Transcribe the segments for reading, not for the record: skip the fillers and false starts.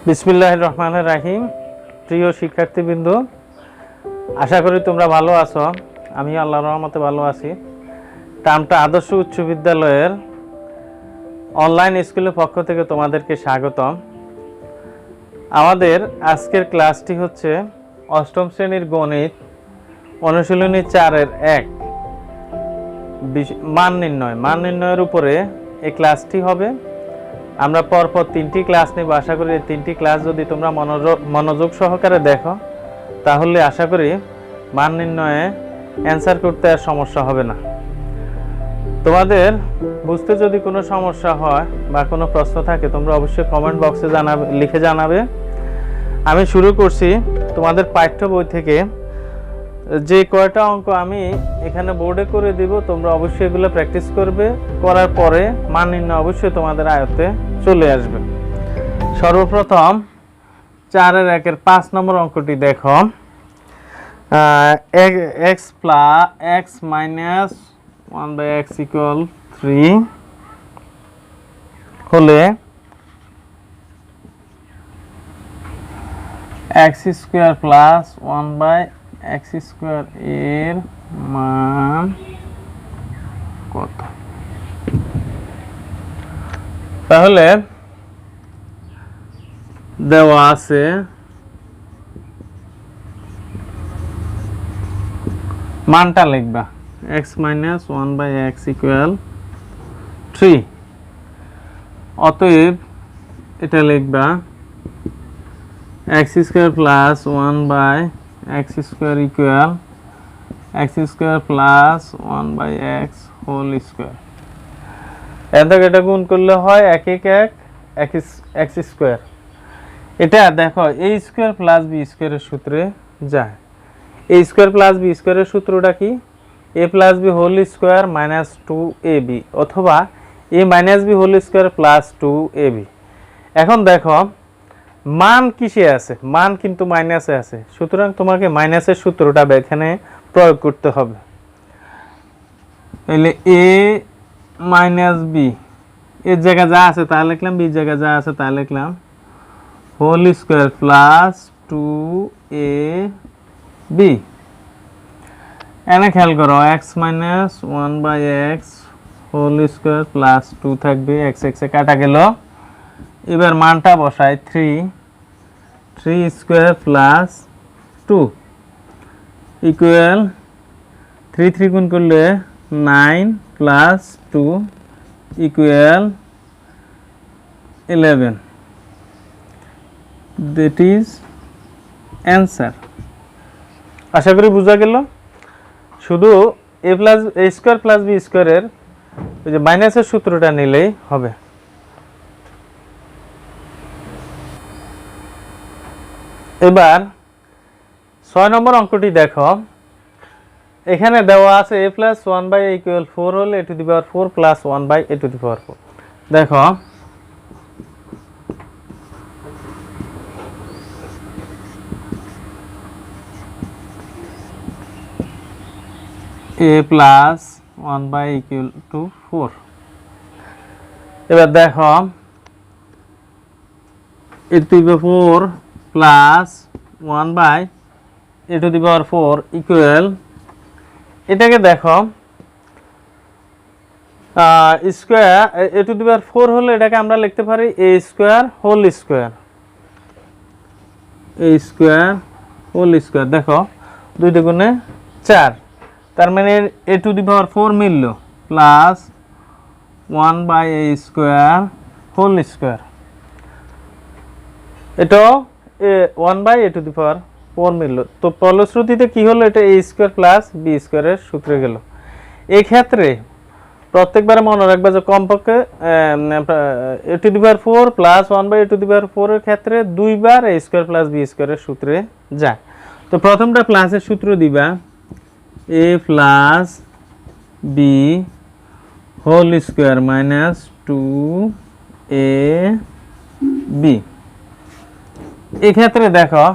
বিসমিল্লাহির রহমানির রহিম। প্রিয় শিক্ষার্থীবৃন্দ, আশা করি তোমরা ভালো আছো। আমি আল্লাহর রহমতে ভালো আছি। টামটা আদর্শ উচ্চ বিদ্যালয়ের অনলাইন স্কুলের পক্ষ থেকে তোমাদেরকে স্বাগতম। আমাদের আজকের ক্লাসটি হচ্ছে অষ্টম শ্রেণীর গণিত অনুশীলনী 4-এর 1 মান নির্ণয়ের উপরে এই ক্লাসটি হবে। আমরা পরপর 3টি ক্লাস নেব। আশা করি এই 3টি ক্লাস যদি তোমরা মনোযোগ সহকারে দেখো তাহলে আশা করি মান নির্ণয়ে অ্যান্সার করতে আর সমস্যা হবে না। তোমাদের বুঝতে যদি কোনো সমস্যা হয় বা কোনো প্রশ্ন থাকে তোমরা অবশ্যই কমেন্ট বক্সে লিখে জানাবে। আমি শুরু করছি তোমাদের পাঠ্য বই থেকে। যে কয়টা অঙ্ক আমি এখানে বোর্ডে করে দিব তোমরা অবশ্যই এগুলো প্র্যাকটিস করবে। করার পরে মান নির্ণয় অবশ্যই তোমাদের আয়ত্তে চলে আসবে। সর্বপ্রথম 4-এর 1-এর 5 নম্বর অঙ্কটি দেখো। x minus 1/x equal 3 হলে x square plus 1/x square এর মান কত? তাহলে দেওয়া আছে মানটা লিখবা x minus 1/x equal 3। অতএব এটা লিখবা x square plus 1/x square equal x square plus 1/x whole square। এটা গুণ করলে হয় 1 1 1 x স্কয়ার। এটা দেখো a স্কয়ার প্লাস b স্কয়ারের সূত্রে যায়। a স্কয়ার প্লাস b স্কয়ারের সূত্রটা কি? a plus b whole square minus 2ab অথবা a minus b whole square plus 2ab। এখন দেখো মান কিসে আছে? মান কিন্তু মাইনাসে আছে, সুতরাং তোমাকে মাইনাসের সূত্রটা এখানে প্রয়োগ করতে হবে। তাহলে a মাইনাস b এর জায়গায় যা আছে তা লিখলাম, b এর জায়গায় যা আছে তা লিখলাম, হোল স্কয়ার প্লাস 2ab। এনে খেয়াল করো x minus 1/x whole square plus 2 থাকবে, x এ কাটা গেল। এবার মানটা বসাই 3 স্কয়ার প্লাস 2 ইকুয়াল 3 গুণ করলে 9 plus 2 equal 11। That is answer. আশা করি বোঝা গেল। শুধু a স্কয়ার প্লাস b স্কয়ারের ওই যে মাইনাসের সূত্রটা নিলেই হবে। এবার 6 নম্বর অঙ্কটি দেখো। এখানে দেওয়া আছে a প্লাস 1/a ইকুয়াল 4 হলে a to the power 4 plus 1/a to the power 4। দেখো a plus 1/a equal to 4। এবার দেখো a to the power 4 plus 1/a to the power 4 equal, এটাকে দেখো square a to the power 4 হলে এটাকে আমরা লিখতে পারি a square whole square. a square whole square দেখো 2 দুগুণে 4, তার মানে a টু দি পাওয়ার 4 মিলল plus 1/a square whole square. এটা 1/a টু দি পাওয়ার 4 মিলল। তো ফলশ্রুতিতে কি হলো? এটা a স্কয়ার প্লাস b স্কয়ারের সূত্রে গেল। এই ক্ষেত্রে প্রত্যেকবার মনে রাখবা যে কমপক্ষে a to the power 4 plus 1/a to the power 4 এর ক্ষেত্রে দুইবার a স্কয়ার প্লাস b স্কয়ারের সূত্রে যায়। তো প্রথমটা প্লাসের সূত্র দিবা a plus b whole square minus 2ab। এক্ষেত্রে দেখো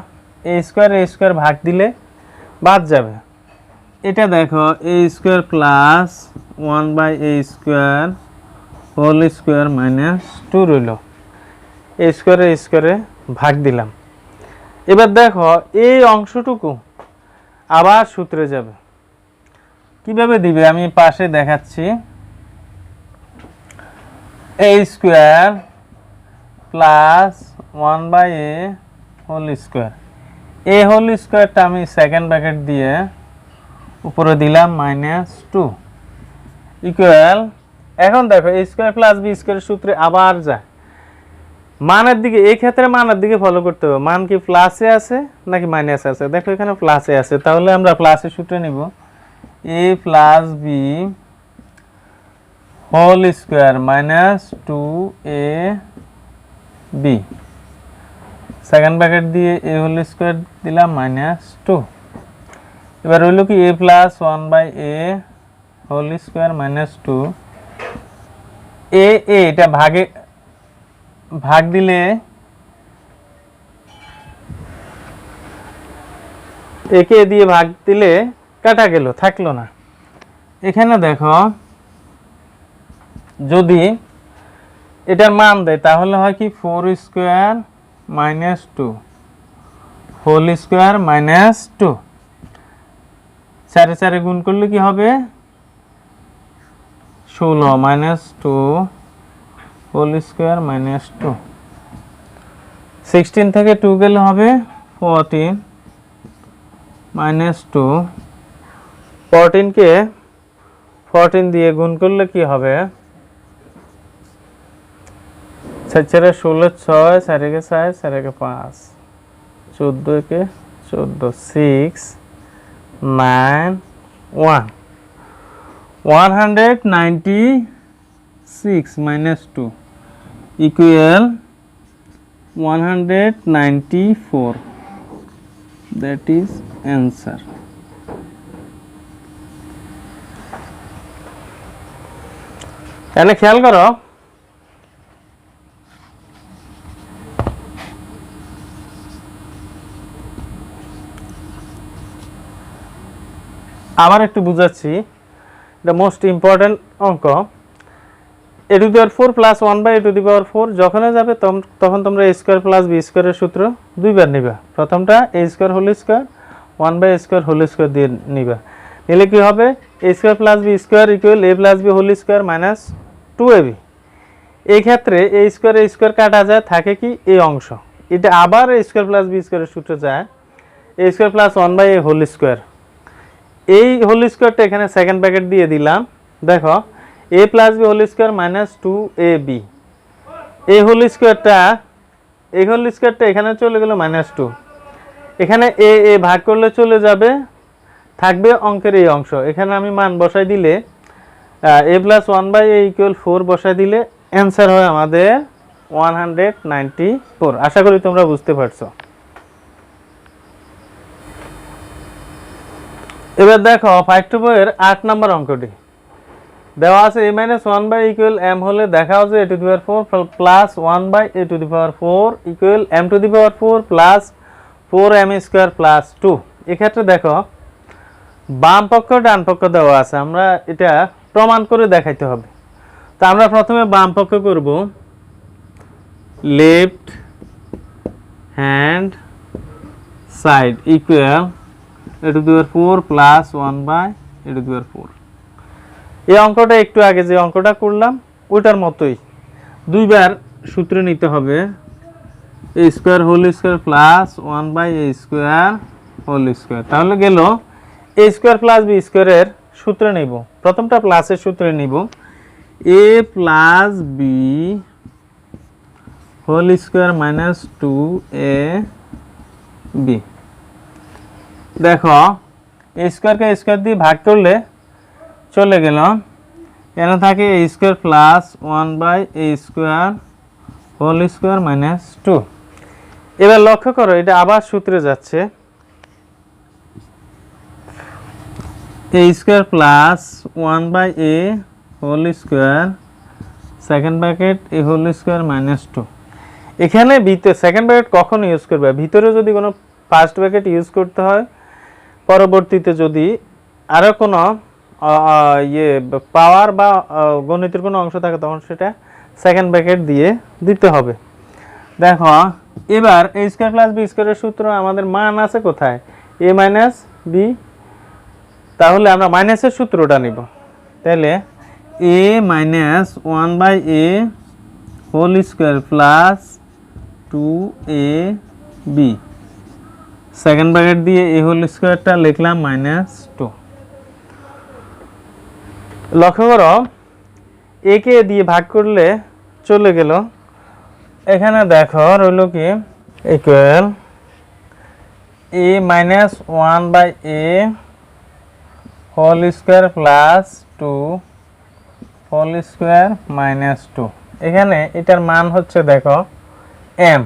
a স্কয়ার ভাগ দিলে বাদ যাবে। এটা দেখো a square plus 1/a square whole square minus 2 রইল। a স্কয়ারে ভাগ দিলাম। এবার দেখো এই অংশটুকু আবার সূত্রে যাবে। কিভাবে দিবে আমি পাশে দেখাচ্ছি। a square plus 1/a whole square, a whole স্কয়ারটা আমি সেকেন্ড ব্র্যাকেট দিয়ে উপরে দিলাম -2 ইকুয়াল, এখন দেখো a স্কয়ার প্লাস b স্কয়ারের সূত্রে আবার যায় মানের দিকে। এই ক্ষেত্রে মানের দিকে ফলো করতে হবে, মান কি প্লাসে আছে নাকি মাইনাসে আছে। দেখো এখানে প্লাসে আছে, তাহলে আমরা প্লাসের সূত্রে নিব a plus b whole square -2ab, second bracket দিয়ে a হোল স্কয়ার দিলাম -2। এবার হইল কি a plus 1/a whole square -2, এটা ভাগ দিলে একে দিয়ে ভাগ দিলে কাটা গেল, থাকলো না। এখানে দেখো যদি এটার মান দেয় তাহলে হয় কি 4 স্কয়ার -2 হোল স্কয়ার -2, 4 4 গুণ করলে কি হবে 16 -2 হোল স্কয়ার -2, 16 থেকে 2 গেলে হবে 14 -2, 14 কে 14 দিয়ে গুণ করলে কি হবে 4 4 16, 6 4 के 4 4 के 5, 14 के 14, 6 9 1, 196 -2 equal 194, that is answer. এখানে খেয়াল করো আবার একটু বুঝাচ্ছি, এটা মোস্ট ইম্পর্টেন্ট অঙ্ক। a to the power 4 plus 1/a to the power 4 যখনই যাবে তখন তোমরা a স্কয়ার প্লাস b স্কয়ারের সূত্র দুইবার নিবা। প্রথমটা a square whole square 1/a square whole square দিয়ে নিবা, নিলে কি হবে a square plus b square equal a plus b whole square minus 2ab। এই ক্ষেত্রে a স্কয়ার কাটা যায়, থাকে কি এই অংশ, এটা আবার a স্কয়ার প্লাস b স্কয়ারের সূত্রে যায় a square plus 1/a whole square. এই হোল স্কয়ারটা এখানে সেকেন্ড ব্র্যাকেট দিয়ে দিলাম, দেখো a plus b whole square minus 2ab, এই হোল স্কয়ারটা এখানে চলে গেল -2, এখানে a ভাগ করলে চলে যাবে, থাকবে অঙ্কের এই অংশ। এখানে আমি মান বসাই দিলে a প্লাস 1/a ইকুয়াল 4 বসাই দিলে অ্যান্সার হয় আমাদের 194। আশা করি তোমরা বুঝতে পারছো। এবার দেখো 5 বইয়ের 8 নম্বর অঙ্কটি দেওয়া আছে a - 1/a ইকুয়াল m হলে দেখাও যে a to the power 4 plus 1/a to the power 4 equal m to the power 4 plus 4m square plus 2। এক্ষেত্রে দেখো বাম পক্ষ ডান পক্ষ দেওয়া আছে, আমরা এটা প্রমাণ করে দেখাইতে হবে। তো আমরা প্রথমে বাম পক্ষ করব, left hand side equal a to the power 4 plus 1/a to the power 4। এই অঙ্কটা একটু আগে যে অঙ্কটা করলাম ওইটার মতোই দুইবার সূত্র নিতে হবে, a square whole square plus 1/a square whole square. তাহলে গেল a স্কয়ার প্লাস b স্কয়ারের সূত্র নিব, প্রথমটা প্লাসের সূত্রে নিব a plus b whole square minus 2ab। দেখো a স্কয়ারকে স্কয়ার দিয়ে ভাগ করলে চলে গেল, এখানে থাকে a square plus 1/a square whole square minus 2। এবার লক্ষ্য করো এটা আবার সূত্রে যাচ্ছে, a square plus 1/a whole square second bracket a whole square minus 2। এখানে ভিতরে সেকেন্ড ব্র্যাকেট কখন ইউজ করবে, ভিতরে যদি কোনো ফার্স্ট ব্র্যাকেট ইউজ করতে হয়, পরবর্তীতে যদি আরও কোনো পাওয়ার বা গণিতের কোনো অংশ থাকে তখন সেটা সেকেন্ড ব্র্যাকেট দিয়ে দিতে হবে। দেখো এবার এ স্কয়ার প্লাস বি স্কয়ারের সূত্র আমাদের মান আছে কোথায়, এ মাইনাস বি। তাহলে আমরা মাইনাসের সূত্রটা নিব। তাহলে a minus 1/a whole square plus 2ab, second bracket দিয়ে এ হোল স্কয়ারটা লিখলাম -2। লক্ষ্য করো এ কে দিয়ে ভাগ করলে চলে গেল, এখানে দেখো রইল কি equal a minus 1/a whole square plus 2 whole square -2। এখানে এটার মান হচ্ছে দেখো m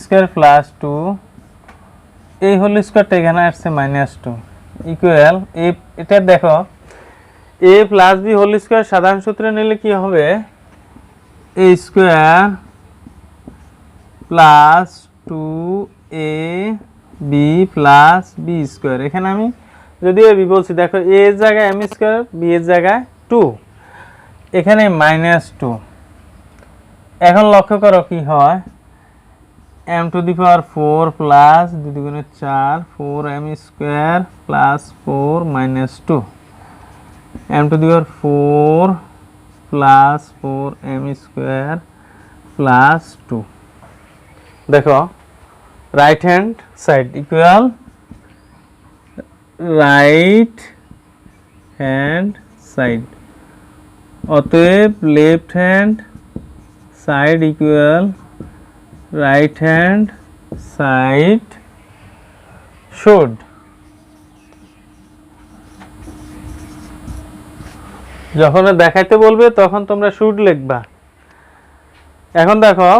স্কয়ার প্লাস 2, এই হোল স্কয়ারটা এখানে আসছে -2 ইকুয়াল এটা দেখো a plus B whole square সাধারণ সূত্রে নিলে কি হবে, a square plus 2ab plus B square. এখানে আমি যদি a b বলছি, দেখো a এর জায়গায় m স্কয়ার, b এর জায়গায় 2, এখানে -2। এখন লক্ষ্য করো কি হয়, m to the power 4 plus 2 দুগুণে 4 4m square plus 4 -2, m to the power 4 plus 4m square plus 2। দেখো right hand side equal right hand side, অতএব left hand side equal right hand side should. যখন দেখাইতে বলবে তখন তোমরা should লিখবা। এখন দেখো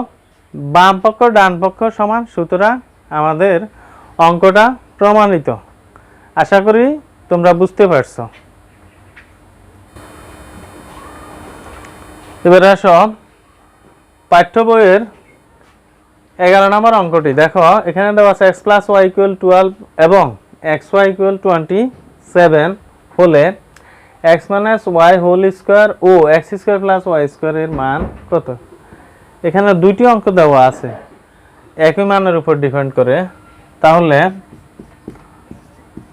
বাম পক্ষ ডান পক্ষ সমান, সুতরাং আমাদের অঙ্কটা প্রমাণিত। আশা করি তোমরা বুঝতে পারছো। এবার আসো পাঠ্য বইয়ের 11 নম্বর অঙ্কটি। দেখো এখানে দেওয়া আছে x প্লাস ওয়াই ইকুয়াল 12 এবং xy ইকুয়াল 27 হলে x minus y whole square ও x square plus Y square এর মান কত। এখানে দুইটি অঙ্ক দেওয়া আছে একই মানের উপর ডিপেন্ড করে, তাহলে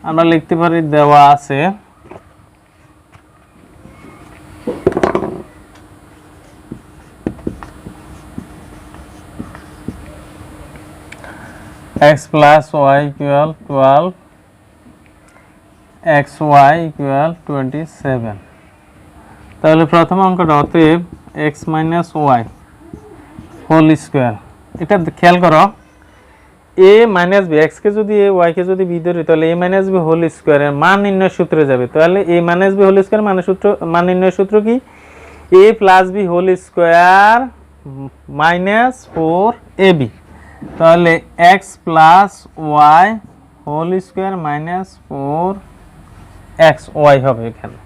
আমরা লিখতে পারি দেওয়া আছে x plus y equal 12, xy equal 27। তাহলে প্রথম অঙ্কটা অতএব x minus y whole square. এটা খেয়াল করো a মাইনাস b, x কে যদি a y কে যদি b ধরি তাহলে a মাইনাস b হোল স্কয়ারের মান নির্ণয় সূত্রে যাবে। তাহলে a minus b whole square মান নির্ণয় সূত্র কি, a plus b whole square minus 4ab। তাহলে x plus Y whole square minus 4xy হবে এখানে।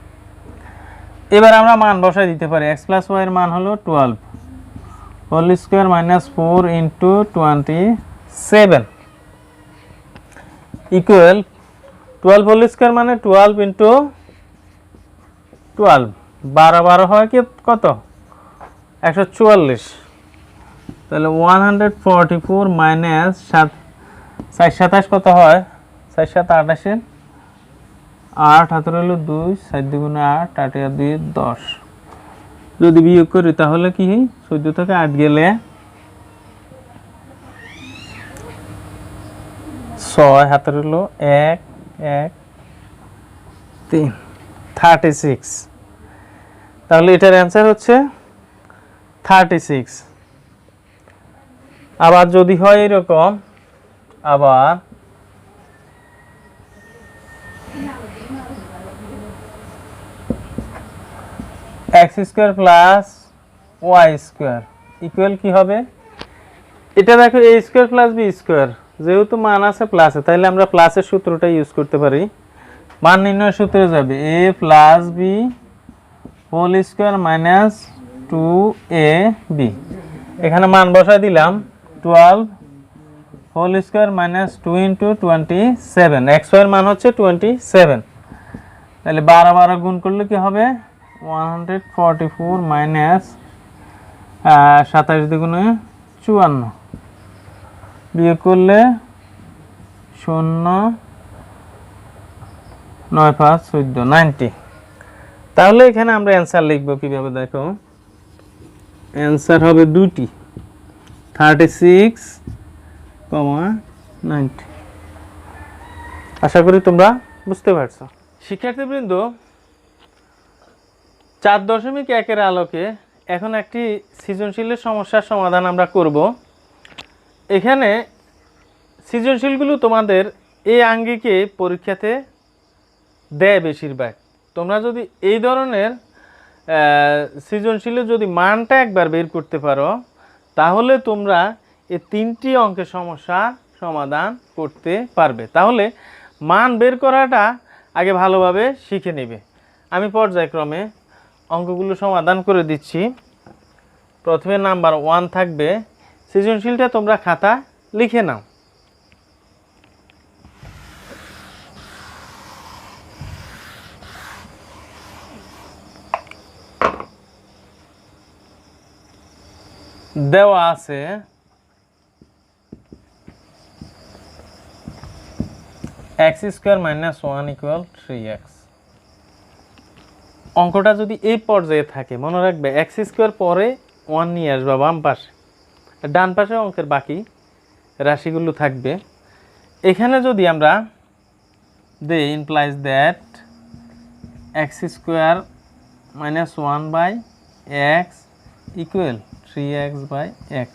এবার আমরা মান বসাই দিতে পারি। x প্লাস ওয়াই এর মান হলো 12 whole square minus 4 into 27 equal 12 whole square মানে 12 ইন্টু 12, 12 12 হয় কি কত 144। তাহলে 144 মাইনাস 7 4 27 কত হয়, 4 7 28, 8 হাতে রইল 2, 4 দুগুণে 8, 8 আর 2 10। যদি বিয়োগ করি তাহলে কি 14 থেকে 8 গেলে 6 হাতে রইল 1 1 3 36। তাহলে এটার অ্যান্সার হচ্ছে 36। আবার যদি হয় এরকম, আবার x square plus Y square equal কি হবে, এটা দেখো a square plus b square, যেহেতু মান আছে প্লাসে তাহলে আমরা প্লাসের সূত্রটা ইউজ করতে পারি। মান নির্ণয়ের সূত্রে যাবে a plus b whole square minus 2ab। এখানে মান বসাই দিলাম 12 whole square minus 2 into 27, xy এর মান হচ্ছে 27। তাহলে 12 12 গুণ করলে কি হবে 144 মাইনাস 27 দুগুণে 54 বিয়োগ করলে 0 9 5 14 90। তাহলে এখানে আমরা অ্যান্সার লিখব কিভাবে দেখো, অ্যান্সার হবে দুটি 36, 90। আশা করি তোমরা বুঝতে পারছো। শিক্ষার্থীবৃন্দ, 4.1 আলোকে এখন একটি সৃজনশীলের সমস্যার সমাধান আমরা করব। এখানে সৃজনশীলগুলো তোমাদের এই আঙ্গিকে পরীক্ষাতে দেয় বেশিরভাগ। তোমরা যদি এই ধরনের সৃজনশীলের যদি মানটা একবার বের করতে পারো, তাহলে তোমরা এই 3টি অঙ্কের সমস্যার সমাধান করতে পারবে। তাহলে মান বের করাটা আগে ভালোভাবে শিখে নেবে। আমি পর্যায়ক্রমে অঙ্কগুলো সমাধান করে দিচ্ছি। প্রথমে নাম্বার 1 থাকবে, সৃজনশীলটা তোমরা খাতা লিখে নাও। দেওয়া আছে x² - 1 = 3x। অঙ্কটা যদি এই পর্যায়ে থাকে, মনে রাখবে x² পরে 1 নিয়ে আসবা বাম পাশে, ডান পাশে অঙ্কের বাকি রাশিগুলো থাকবে। এখানে যদি আমরা দেই implies that x² - 1/x = 3x/x।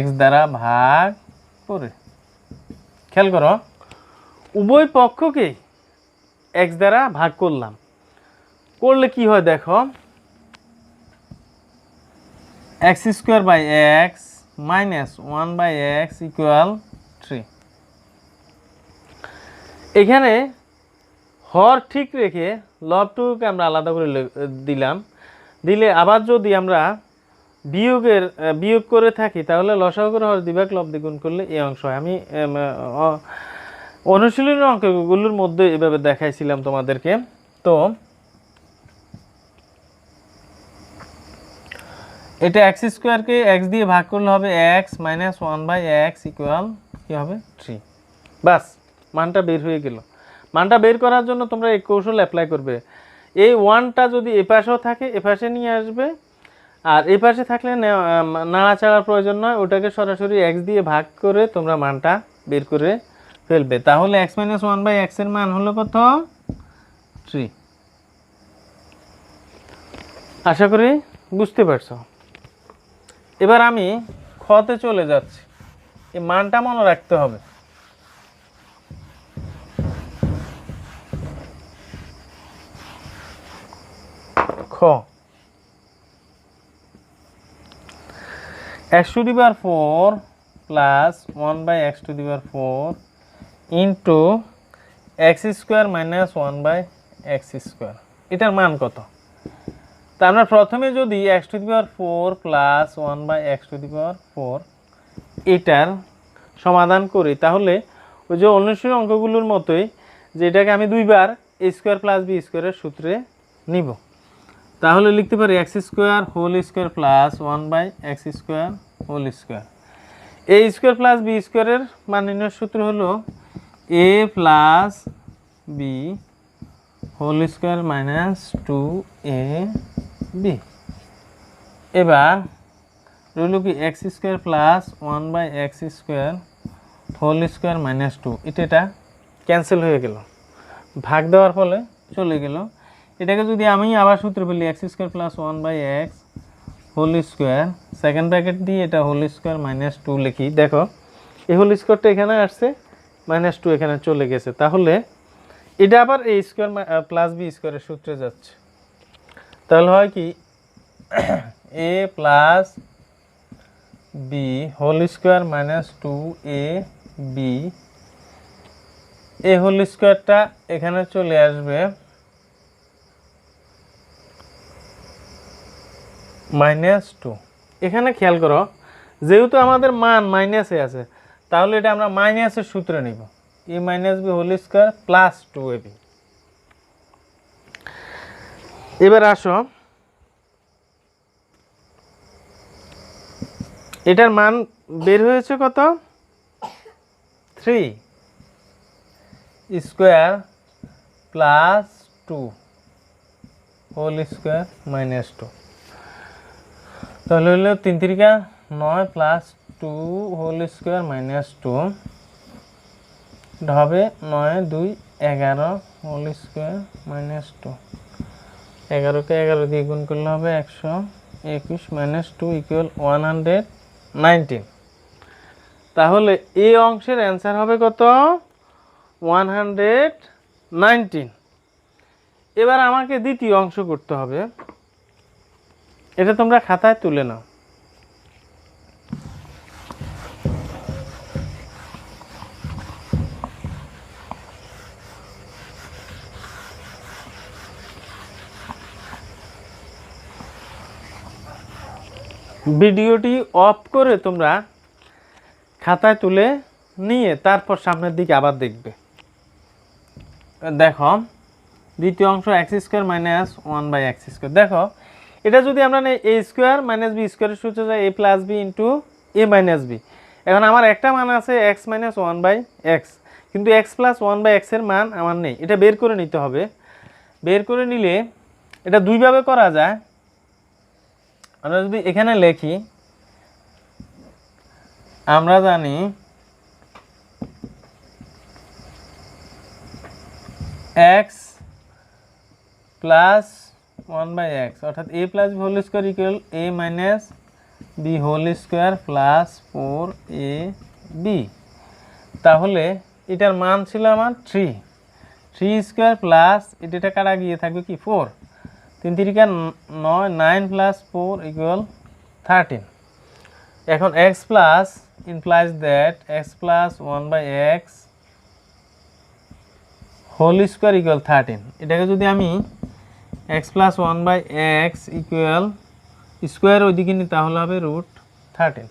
x দ্বারা ভাগ করে, খেয়াল করো উভয় পক্ষকে x দ্বারা ভাগ করলাম, করলে কি হয় দেখো, x² - 1/x = 3। এখানে হর ঠিক রেখে লবটুকুকে আমরা আলাদা করে দিলাম। দিলে আবার যদি আমরা বিয়োগ করে থাকি, তাহলে লসাগু করে হর দ্বিভাগ লব দ্বিগুণ করলে এই অংশ হয়। আমি অনুশীলনী অঙ্কগুলোর মধ্যে এভাবে দেখাইছিলাম তোমাদেরকে। তো এটা x² কে x দিয়ে ভাগ করলে হবে x - 1/x = কি হবে 3। বাস, মানটা বের হয়ে গেল। মানটা বের করার জন্য তোমরা এই কৌশল অ্যাপ্লাই করবে। এই 1টা যদি এ পাশেও থাকে, এ পাশে নিয়ে আসবে, আর এই পাশে থাকলে নাড়াচাড়ার প্রয়োজন নয়, ওটাকে সরাসরি x দিয়ে ভাগ করে তোমরা মানটা বের করে ফেলবে। তাহলে x - 1/x এর মান হলো কত? 3। আশা করি বুঝতে পারছো। এবার আমি খতে চলে যাচ্ছি। এই মানটা মনে রাখতে হবে। খ, x⁴ plus 1/x⁴ into x² - 1/x², এটার মান কত? তা আমরা প্রথমে যদি x⁴ প্লাস 1/x⁴ এটার সমাধান করি, তাহলে ওই যে অনুশীলনী অঙ্কগুলোর মতোই, যে এটাকে আমি দুইবার a² + b² এর সূত্রে নিব। তাহলে লিখতে পারি x² plus 1/x²। a² plus b² এর মান নির্ণয়ের সূত্র হলো a plus b whole square minus 2ab। এবার রইল কি x² plus 1/x² whole square minus 2। এটা ক্যান্সেল হয়ে গেল, ভাগ দেওয়ার ফলে চলে গেল। এটাকে যদি আমি আবার সূত্র বলি x² plus 1/x whole square, second bracket দিয়ে এটা হোল স্কোয়ার মাইনাস 2 লিখি। দেখো এই হোল স্কোয়ারটা এখানে আসছে, মাইনাস 2 এখানে চলে গেছে। তাহলে এটা আবার a² প্লাস b² এর সূত্রে যাচ্ছে। তাহলে হয় কি a plus b whole square minus 2ab, এই হোল স্কোয়ারটা এখানে চলে আসবে মাইনাস 2। এখানে খেয়াল করো, যেহেতু আমাদের মান মাইনাসে আছে, তাহলে এটা আমরা মাইনাসের সূত্রে নিব, a minus b whole square plus 2ab। এবার আসো এটার মান বের হয়েছে কত 3 square plus 2 whole square minus 2 তাহলে হলো 3 3 9 প্লাস 2 হোল স্কোয়ার মাইনাস 2 এটা হবে 9 2 11 হোল স্কোয়ার মাইনাস 2 11 কে 11 দিয়ে গুণ করলে হবে 121 মাইনাস 2 ইকুয়াল 119। তাহলে এই অংশের অ্যান্সার হবে কত 119। এবার আমাকে দ্বিতীয় অংশ করতে হবে, এটা তোমরা খাতায় তুলে নাও। ভিডিওটি অফ করে তোমরা খাতায় তুলে নিয়ে তারপর সামনের দিকে আবার দেখবে। দেখো দ্বিতীয় অংশ এক্স স্কোয়ার মাইনাস 1/x²। দেখো এটা যদি আমরা নেই a স্কোয়ার মাইনাস বি স্কোয়ারের সূত্র যায় a plus B into A minus B. এখন আমার একটা মান আছে x মাইনাস 1/x, কিন্তু x প্লাস 1/x এর মান আমার নেই, এটা বের করে নিতে হবে। বের করে নিলে এটা দুইভাবে করা যায়। আমরা যদি এখানে লিখি, আমরা জানি x প্লাস 1/x অর্থাৎ a plus B whole square equal a minus B whole square plus 4ab। তাহলে এটার মান ছিল আমার 3 স্কোয়ার প্লাস এটা কাটা গিয়ে থাকবে কি 4, 3 3 9 9 প্লাস 4 ইকুয়াল 13। এখন x plus implies that x plus 1/x whole square equal 13। এটাকে যদি আমি x plus 1/x equal square ওইদিকে নিই তাহলে হবে √13।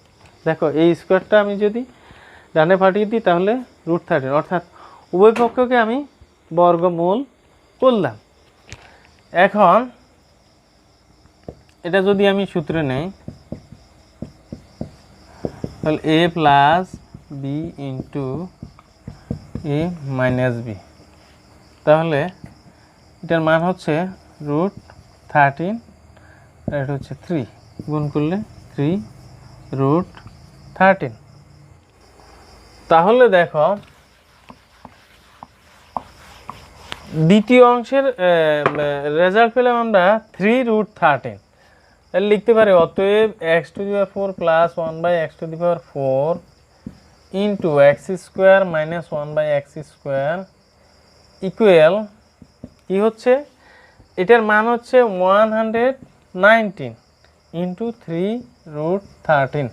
দেখো এই স্কোয়ারটা আমি যদি ডানে পাঠিয়ে দিই তাহলে √13, অর্থাৎ উভয় পক্ষকে আমি বর্গমূল করলাম। এখন এটা যদি আমি সূত্রে নেই তাহলে a plus B into A minus b, তাহলে এটার মান হচ্ছে √13, এটা হচ্ছে 3, গুণ করলে 3√13। তাহলে দেখো দ্বিতীয় অংশের রেজাল্ট পেলাম আমরা 3√13। তাহলে লিখতে পারি অতএব x⁴ plus 1/x⁴ into x² minus 1/x² equal কি হচ্ছে, এটার মান হচ্ছে 119 ইন্টু 3√13।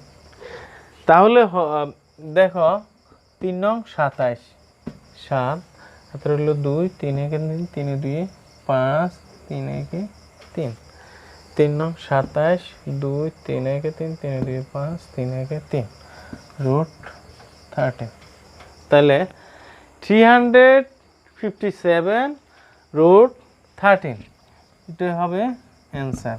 তাহলে দেখো 3 নং 27, 7 হাতে রইল 2, 3 একে 3, 3 2 5, 3 একে 3, 3 নং 27, 2 3 একে 3, 3 2 5, 3 একে 3 √13। তাহলে 357√13 এটা হবে অ্যান্সার।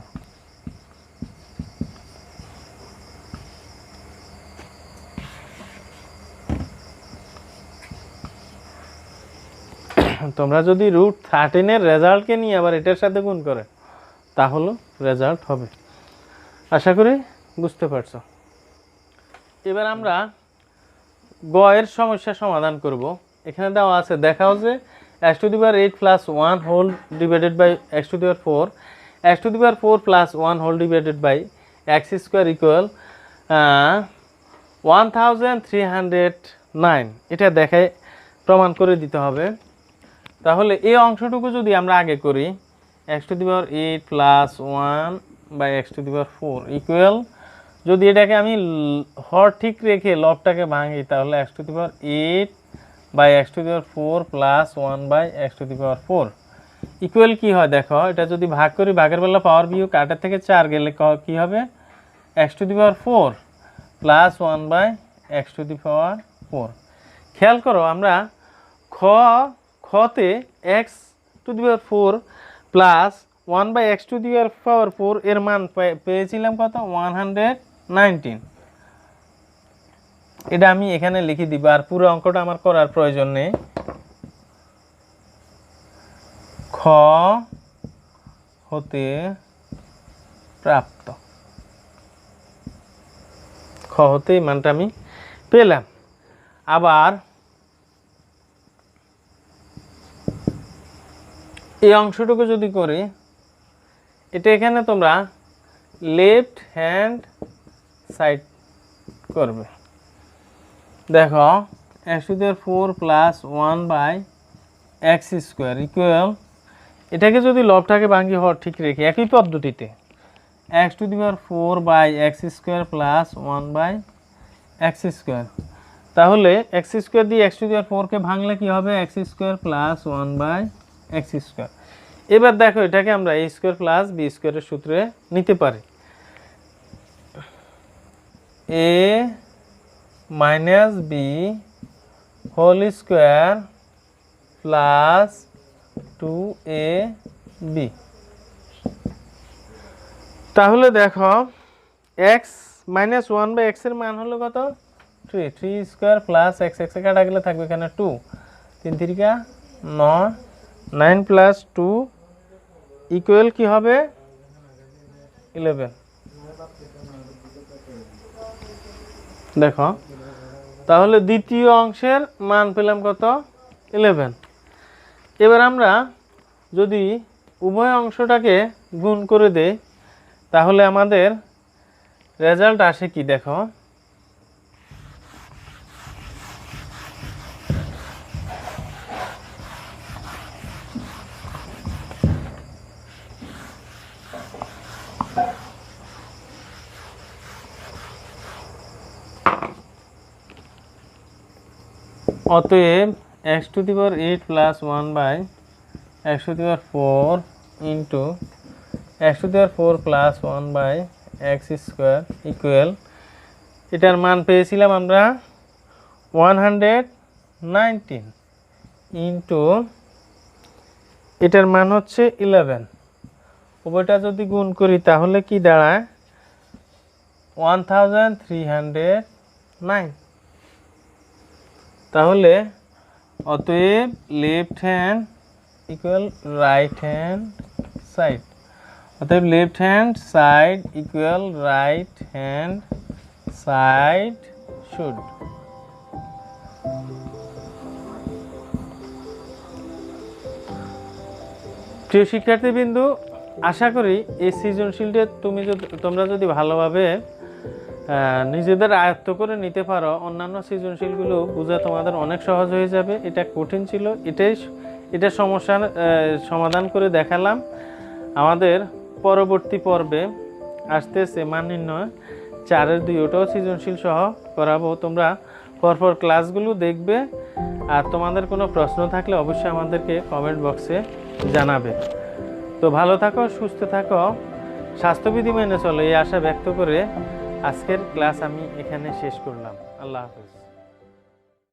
তোমরা যদি √13 এর রেজাল্টকে নিয়ে আবার এটার সাথে গুণ করে তাহলে রেজাল্ট হবে। আশা করি বুঝতে পারছো। এবার আমরা গ এর সমস্যা সমাধান করব। এখানে দেওয়া আছে, দেখাও যে x⁸ plus 1 whole divided by x⁴, x⁴ plus 1 whole divided by x² equal 1309। এটা দেখায় প্রমাণ করে দিতে হবে। তাহলে এই অংশটুকু যদি আমরা আগে করি, x⁸ প্লাস 1/x⁴ ইকুয়াল, যদি এটাকে আমি হর ঠিক রেখে লবটাকে ভাঙি তাহলে x⁸ প্লাস 1/x⁴ ইকুয়াল কি হয় দেখো, এটা যদি ভাগ করি ভাগের বেলা পাওয়ার বিয়োগ 8 থেকে 4 গেলে কি হবে, x⁴ প্লাস 1/x⁴। খেয়াল করো আমরা খতে x⁴ প্লাস 1/x⁴ এর মান পেয়েছিলাম কত 119, এটা আমি এখানে লিখে দিব, আর পুরো অঙ্কটা আমার করার প্রয়োজন নেই। খ হতে প্রাপ্ত, খ হতে মানটা আমি পেলাম। আবার এই অংশটুকু যদি করি, এটা এখানে তোমরা লেফট হ্যান্ড সাইড করবে। দেখো x⁴ প্লাস 1/x² ইকুয়াল, এটাকে যদি লবটাকে ভাঙি হর ঠিক রেখে একই পদ্ধতিতে x⁴/x² প্লাস 1/x², তাহলে x² দিয়ে x⁴ ভাঙলে কি হবে? x² plus 1/x²। এবার দেখো এটাকে আমরা a² প্লাস b² এর সূত্রে নিতে পারি। a minus B whole square plus 2ab। তাহলে দেখো x মাইনাস 1/x এর মান হলো কত? 3 প্লাস x কাটা গেলে থাকবে এখানে 2, 3 3 9, 9 প্লাস 2 ইকুয়াল কি হবে? 11। দেখো তাহলে দ্বিতীয় অংশের মান পেলাম কত? 11। এবার আমরা যদি উভয় অংশটাকে গুণ করে দেই তাহলে আমাদের রেজাল্ট আসে কি? দেখো অতএব x⁸ plus 1/x⁴ into x⁴ plus 1/x² equal, এটার মান পেয়েছিলাম আমরা 119 ইন্টু এটার মান হচ্ছে 11। উভয়টা যদি গুণ করি তাহলে কি দাঁড়ায়? 1309। তাহলে অতএব left hand equal right hand side, অতএব left hand side equal right hand side should. প্রিয় শিক্ষার্থীবৃন্দু, আশা করি এই সৃজনশীলটা তোমরা যদি ভালোভাবে নিজেদের আয়ত্ত করে নিতে পারো, অন্যান্য সৃজনশীলগুলো বোঝা তোমাদের অনেক সহজ হয়ে যাবে। এটা কঠিন ছিল, এটা সমস্যার সমাধান করে দেখালাম। আমাদের পরবর্তী পর্বে আসতেছে মান নির্ণয় 4-2, ওটাও সৃজনশীল সহ করাবো। তোমরা পরপর ক্লাসগুলো দেখবে, আর তোমাদের কোনো প্রশ্ন থাকলে অবশ্যই আমাদেরকে কমেন্ট বক্সে জানাবে। তো ভালো থাকো, সুস্থ থাকো, স্বাস্থ্যবিধি মেনে চলো, এই আশা ব্যক্ত করে আজকের ক্লাস আমি এখানে শেষ করলাম। আল্লাহ হাফেজ।